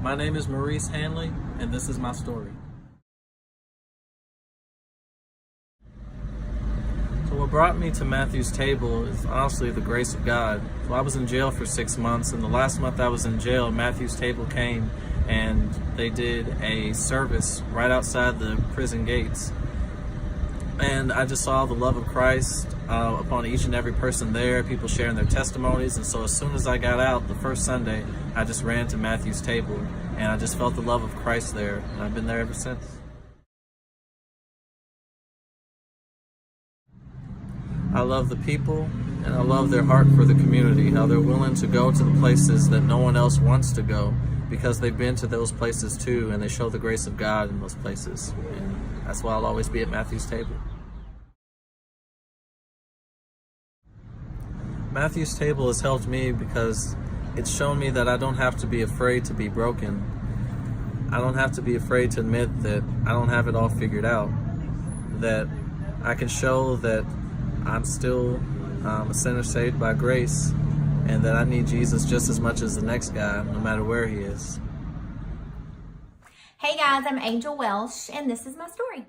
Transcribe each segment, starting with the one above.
My name is Maurice Hanley, and this is my story. So what brought me to Matthew's Table is honestly the grace of God. So I was in jail for 6 months, and the last month I was in jail, Matthew's Table came and they did a service right outside the prison gates. And I just saw the love of Christ upon each and every person there, people sharing their testimonies. And so as soon as I got out the first Sunday, I just ran to Matthew's Table, and I just felt the love of Christ there, and I've been there ever since. I love the people, and I love their heart for the community, how they're willing to go to the places that no one else wants to go because they've been to those places too, and they show the grace of God in those places. And that's why I'll always be at Matthew's Table. Matthew's Table has helped me because it's shown me that I don't have to be afraid to be broken. I don't have to be afraid to admit that I don't have it all figured out. That I can show that I'm still a sinner saved by grace, and that I need Jesus just as much as the next guy, no matter where he is. Hey guys, I'm Angel Welsh, and this is my story.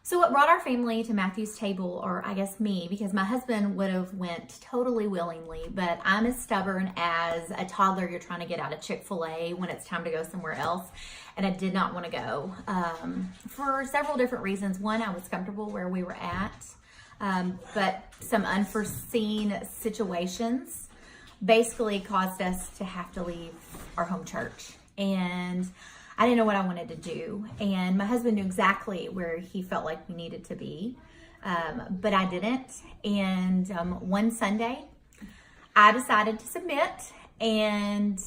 So what brought our family to Matthew's Table, or I guess me, because my husband would have went totally willingly, but I'm as stubborn as a toddler you're trying to get out of Chick-fil-A when it's time to go somewhere else, and I did not want to go for several different reasons. One, I was comfortable where we were at, but some unforeseen situations basically caused us to have to leave our home church, and I didn't know what I wanted to do, and my husband knew exactly where he felt like we needed to be, but I didn't. And one Sunday, I decided to submit and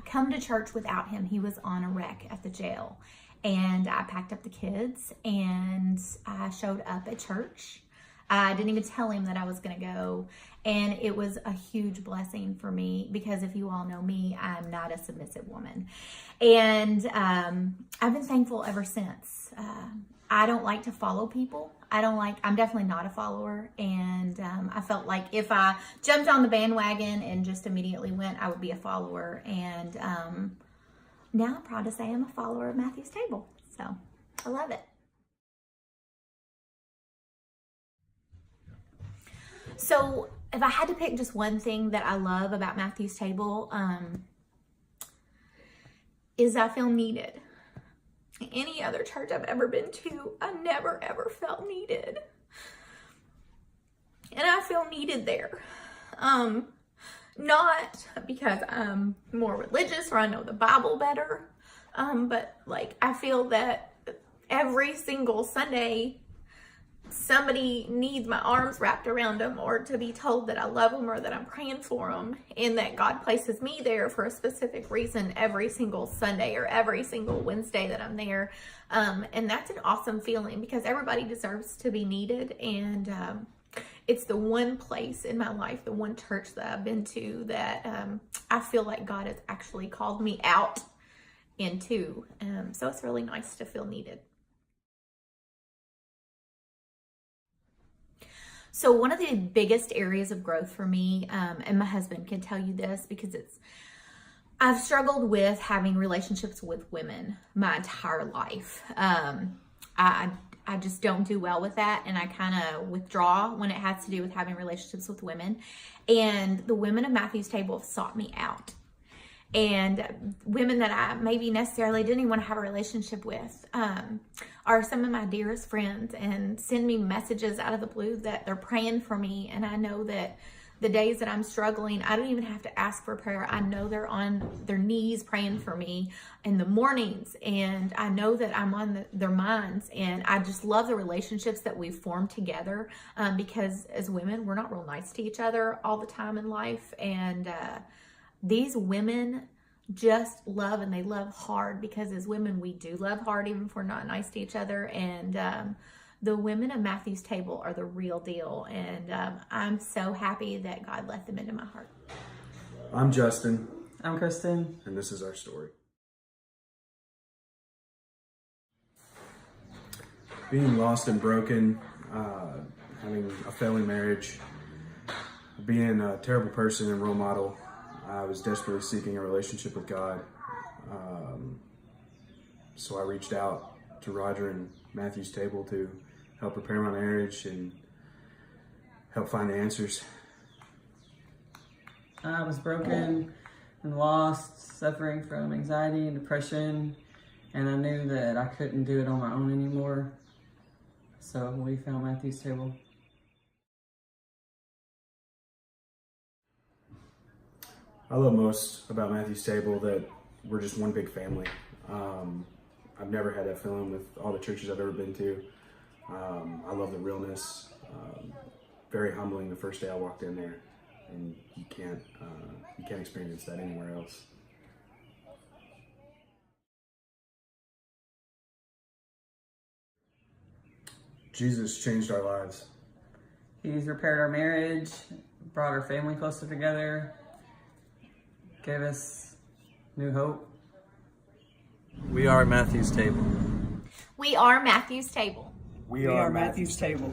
come to church without him. He was on a wreck at the jail, and I packed up the kids and I showed up at church. I didn't even tell him that I was going to go, and it was a huge blessing for me because if you all know me, I'm not a submissive woman, and I've been thankful ever since. I don't like to follow people. I'm definitely not a follower, and I felt like if I jumped on the bandwagon and just immediately went, I would be a follower, and now I'm proud to say I'm a follower of Matthew's Table, so I love it. So if I had to pick just one thing that I love about Matthew's Table, is I feel needed. Any other church I've ever been to, I never ever felt needed. And I feel needed there. Not because I'm more religious or I know the Bible better, but like I feel that every single Sunday, somebody needs my arms wrapped around them, or to be told that I love them or that I'm praying for them, and that God places me there for a specific reason every single Sunday or every single Wednesday that I'm there. And that's an awesome feeling because everybody deserves to be needed. And it's the one place in my life, the one church that I've been to that I feel like God has actually called me out into. So it's really nice to feel needed. So one of the biggest areas of growth for me, and my husband can tell you this because I've struggled with having relationships with women my entire life. I just don't do well with that, and I kind of withdraw when it has to do with having relationships with women. And the women of Matthew's Table have sought me out. And women that I maybe necessarily didn't even want to have a relationship with are some of my dearest friends, and send me messages out of the blue that they're praying for me. And I know that the days that I'm struggling, I don't even have to ask for prayer. I know they're on their knees praying for me in the mornings, and I know that I'm on their minds. And I just love the relationships that we've formed together because as women, we're not real nice to each other all the time in life. And these women just love, and they love hard, because as women, we do love hard even if we're not nice to each other. And the women of Matthew's Table are the real deal. And I'm so happy that God let them into my heart. I'm Justin. I'm Kristen. And this is our story. Being lost and broken, having a failing marriage, Being a terrible person and role model, I was desperately seeking a relationship with God. So I reached out to Roger and Matthew's Table to help prepare my marriage and help find the answers. I was broken and lost, suffering from anxiety and depression, and I knew that I couldn't do it on my own anymore. So we found Matthew's Table. I love most about Matthew's Table that we're just one big family. I've never had that feeling with all the churches I've ever been to. I love the realness. Very humbling the first day I walked in there, and you can't experience that anywhere else. Jesus changed our lives. He's repaired our marriage, brought our family closer together, gave us new hope. We are Matthew's Table. We are Matthew's Table. We are Matthew's Table.